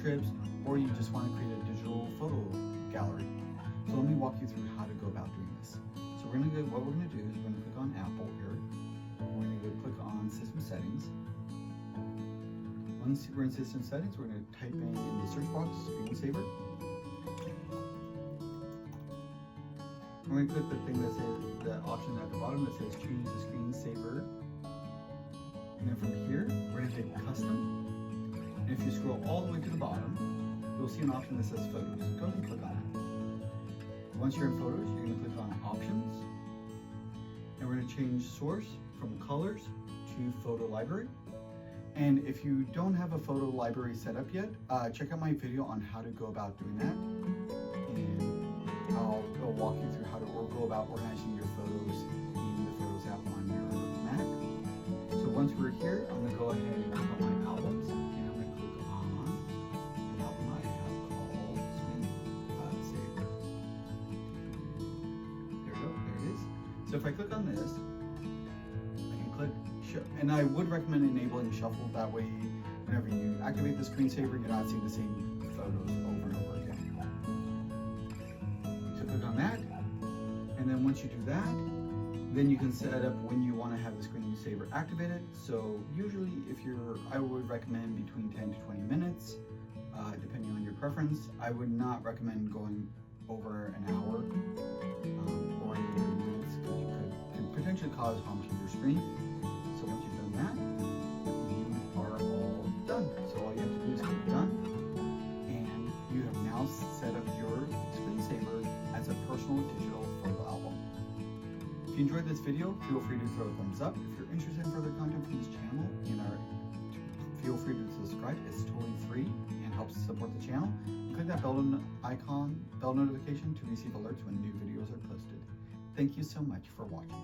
trips, or you just want to create a digital photo gallery. So let me walk you through how to go about doing this. So what we're going to do is we're going to click on Apple here. We're going to go click on System Settings. Once we're in System Settings, we're going to type in the search box screensaver. We're going to click the thing that says, the option at the bottom that says change the screensaver. And then from here, we're going to hit custom. And if you scroll all the way to the bottom, you'll see an option that says photos. Go ahead and click on it. Once you're in photos, you're going to click on options. And we're going to change source from colors to photo library. And if you don't have a photo library set up yet, check out my video on how to go about doing that. And I'll walk you through how to go about organizing your photos in the Photos app on your Mac. So once we're here, I'm going to go ahead and click on my albums. And I'm going to click on an album I have called Screensaver. There we go, there it is. So if I click on this, I can click and I would recommend enabling shuffle. That way, whenever you activate the screensaver, you're not seeing the same photos over and over again. So click on that, and then once you do that, then you can set up when you want to have the screensaver activated. So usually, I would recommend between 10 to 20 minutes, depending on your preference. I would not recommend going over an hour or any 30 minutes because you could potentially cause harm to your screen. So once you've done that, you are all done. So all you have to do is click done, and you have now set up your screensaver as a personal digital photo album. If you enjoyed this video, feel free to throw a thumbs up. If you're interested in further content from this channel, feel free to subscribe. It's totally free and helps support the channel. Click that bell notification to receive alerts when new videos are posted. Thank you so much for watching.